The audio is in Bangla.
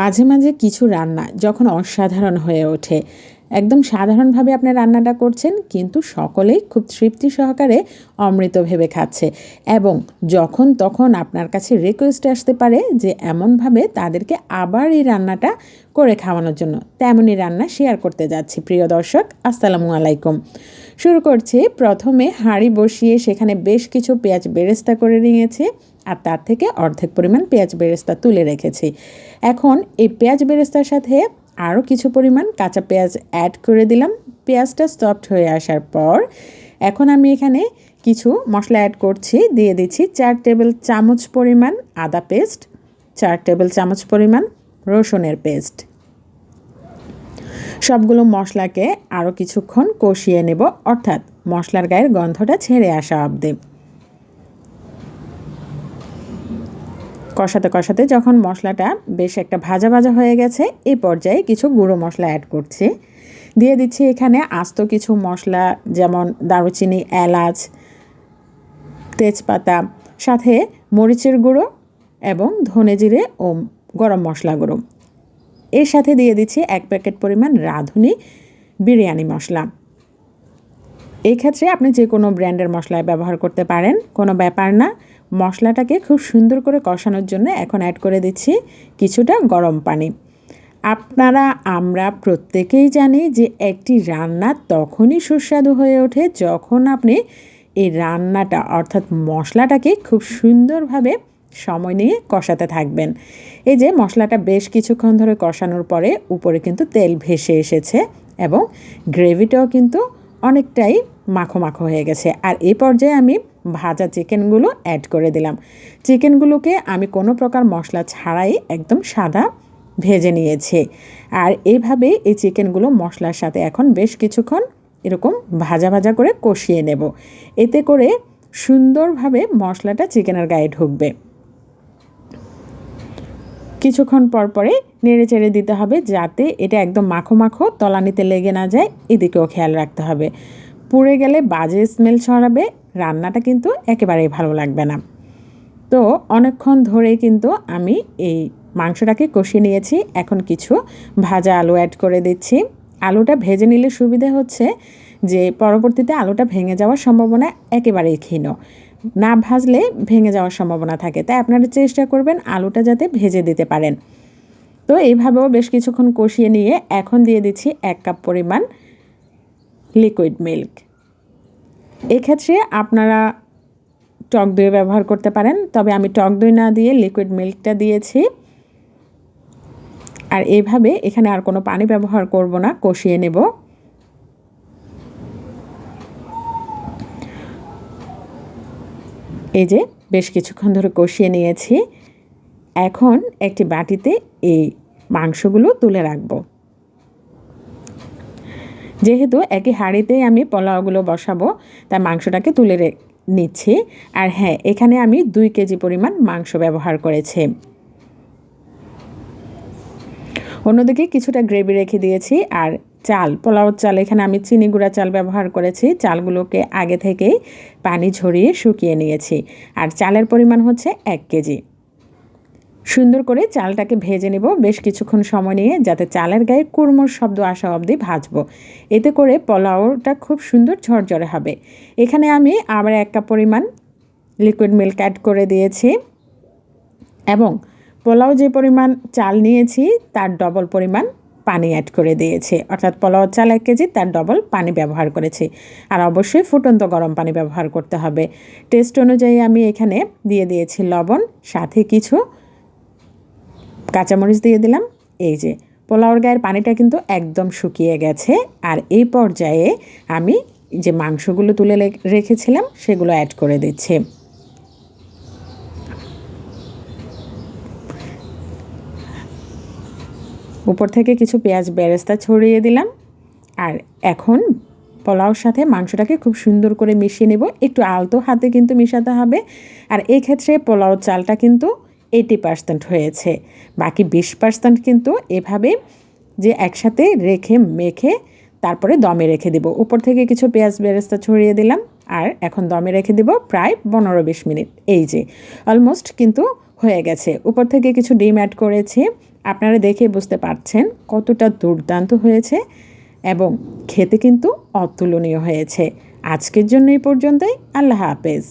মাঝে মাঝে কিছু রান্না যখন অসাধারণ হয়ে ওঠে, একদম সাধারণভাবে আপনি রান্নাটা করছেন কিন্তু সকলেই খুব তৃপ্তি সহকারে অমৃত ভেবে খাচ্ছে, এবং যখন তখন আপনার কাছে রিকোয়েস্ট আসতে পারে যে এমনভাবে তাদেরকে আবার এই রান্নাটা করে খাওয়ানোর জন্য। তেমনই রান্না শেয়ার করতে যাচ্ছি। প্রিয় দর্শক, আসসালামু আলাইকুম। শুরু করছি। প্রথমে হাঁড়ি বসিয়ে সেখানে বেশ কিছু পেঁয়াজ বেরেস্তা করে নিয়েছি, আর তার থেকে অর্ধেক পরিমাণ পেঁয়াজ বেরেস্তা তুলে রেখেছি। এখন এই পেঁয়াজ বেরেস্তার সাথে আরও কিছু পরিমাণ কাঁচা পেঁয়াজ অ্যাড করে দিলাম। পেঁয়াজটা সফট হয়ে আসার পর এখন আমি এখানে কিছু মশলা অ্যাড করছি। দিয়ে দিচ্ছি 4 টেবিল চামচ পরিমাণ আদা পেস্ট, 4 টেবিল চামচ পরিমাণ রসুনের পেস্ট। সবগুলো মশলাকে আরও কিছুক্ষণ কষিয়ে নেব, অর্থাৎ মশলার গায়ের গন্ধটা ছেড়ে আসা অবধি। কষাতে কষাতে যখন মশলাটা বেশ একটা ভাজা ভাজা হয়ে গেছে, এই পর্যায়ে কিছু গুঁড়ো মশলা অ্যাড করছি। দিয়ে দিচ্ছি এখানে আস্ত কিছু মশলা, যেমন দারুচিনি, এলাচ, তেজপাতা, সাথে মরিচের গুঁড়ো এবং ধনে জিরে ও গরম মশলা গুঁড়ো। এর সাথে দিয়ে দিচ্ছি 1 প্যাকেট পরিমাণ রাঁধুনি বিরিয়ানি মশলা। এই ক্ষেত্রে আপনি যে কোনো ব্র্যান্ডের মশলা ব্যবহার করতে পারেন, কোনো ব্যাপার না। মশলাটাকে খুব সুন্দর করে কষানোর জন্য এখন অ্যাড করে দিচ্ছি কিছুটা গরম পানি। আমরা প্রত্যেকেই জানি যে একটি রান্না তখনই সুস্বাদু হয়ে ওঠে যখন আপনি এই রান্নাটা অর্থাৎ মশলাটাকে খুব সুন্দরভাবে সময় নিয়ে কষাতে থাকবেন। এই যে মশলাটা বেশ কিছুক্ষণ ধরে কষানোর পরে উপরে কিন্তু তেল ভেসে এসেছে এবং গ্রেভিটাও কিন্তু অনেকটাই মাখো মাখো হয়ে গেছে। আর এই পর্যায়ে আমি ভাজা চিকেনগুলো অ্যাড করে দিলাম। চিকেনগুলোকে আমি কোনো প্রকার মশলা ছাড়াই একদম সাদা ভেজে নিয়েছি। আর এইভাবে এই চিকেনগুলো মশলার সাথে এখন বেশ কিছুক্ষণ এরকম ভাজা ভাজা করে কষিয়ে নেব। এতে করে সুন্দরভাবে মশলাটা চিকেনের গায়ে ঢুকবে। কিছুক্ষণ পর পরে নেড়ে চেড়ে দিতে হবে যাতে এটা একদম মাখো মাখো তলানিতে লেগে না যায়, এদিকেও খেয়াল রাখতে হবে। পুড়ে গেলে বাজে স্মেল ছড়াবে, রান্নাটা কিন্তু একেবারেই ভালো লাগবে না। তো অনেকক্ষণ ধরেই কিন্তু আমি এই মাংসটাকে কষিয়ে নিয়েছি। এখন কিছু ভাজা আলু অ্যাড করে দিচ্ছি। আলুটা ভেজে নিলে সুবিধা হচ্ছে যে পরবর্তীতে আলুটা ভেঙে যাওয়ার সম্ভাবনা একেবারেই ক্ষীণ। না ভাজলে ভেঙে যাওয়ার সম্ভাবনা থাকে, তাই আপনারা চেষ্টা করবেন আলুটা যাতে ভেজে দিতে পারেন। তো এইভাবেও বেশ কিছুক্ষণ কষিয়ে নিয়ে এখন দিয়ে দিচ্ছি 1 কাপ পরিমাণ লিকুইড মিল্ক। এক্ষেত্রে আপনারা টক দই ব্যবহার করতে পারেন, তবে আমি টক দই না দিয়ে লিকুইড মিল্কটা দিয়েছি। আর এইভাবে এখানে আর কোনো পানি ব্যবহার করব না, কষিয়ে নেব। এই যে বেশ কিছুক্ষণ ধরে কষিয়ে নিয়েছি। এখন একটি বাটিতে এই মাংসগুলো তুলে রাখব। যেহেতু একই হাঁড়িতেই আমি পোলাওগুলো বসাবো, তাই মাংসটাকে তুলে নিচ্ছি। আর হ্যাঁ, এখানে আমি 2 কেজি পরিমাণ মাংস ব্যবহার করেছি। অন্যদিকে কিছুটা গ্রেভি রেখে দিয়েছি। আর চাল, পোলাওর চাল, এখানে আমি চিনি গুঁড়া চাল ব্যবহার করেছি। চালগুলোকে আগে থেকেই পানি ঝরিয়ে শুকিয়ে নিয়েছি। আর চালের পরিমাণ হচ্ছে 1 কেজি। সুন্দর করে চালটাকে ভেজে নেব বেশ কিছুক্ষণ সময় নিয়ে, যাতে চালের গায়ে কুড়মুড় শব্দ আসা অবধি ভাজবো। এতে করে পোলাওটা খুব সুন্দর ঝরঝরে হবে। এখানে আমি আবার 1 কাপ পরিমাণ লিকুইড মিল্ক অ্যাড করে দিয়েছি এবং পোলাও যে পরিমাণ চাল নিয়েছি তার ডবল পরিমাণ পানি অ্যাড করে দিয়েছি। অর্থাৎ পোলাওর চাল 1 কেজি, তার ডবল পানি ব্যবহার করেছি। আর অবশ্যই ফুটন্ত গরম পানি ব্যবহার করতে হবে। টেস্ট অনুযায়ী আমি এখানে দিয়ে দিয়েছি লবণ, সাথে কিছু কাঁচামরিচ দিয়ে দিলাম। এই যে পোলাওর গায়ের পানিটা কিন্তু একদম শুকিয়ে গেছে। আর এই পর্যায়ে আমি যে মাংসগুলো তুলে রেখেছিলাম সেগুলো অ্যাড করে দিচ্ছি। উপর থেকে কিছু পেঁয়াজ বেরেস্তা ছড়িয়ে দিলাম। আর এখন পোলাওর সাথে মাংসটাকে খুব সুন্দর করে মিশিয়ে নেব। একটু আলতো হাতে কিন্তু মিশাতে হবে। আর এই ক্ষেত্রে পোলাও চালটা কিন্তু 80% হয়েছে, বাকি 20% কিন্তু এভাবে যে একসাথে রেখে মেখে তারপরে দমে রেখে দেব। উপর থেকে কিছু পেঁয়াজ বেরেস্তা ছড়িয়ে দিলাম। আর এখন দমে রেখে দেব প্রায় 15-20 মিনিট। এই যে অলমোস্ট কিন্তু হয়ে গেছে। উপর থেকে কিছু ডিম অ্যাড করেছি। আপনারা দেখে বুঝতে পারছেন কতটা দুর্দান্ত হয়েছে এবং খেতে কিন্তু অতুলনীয় হয়েছে। আজকের জন্য এই পর্যন্তই। আল্লাহ হাফেজ।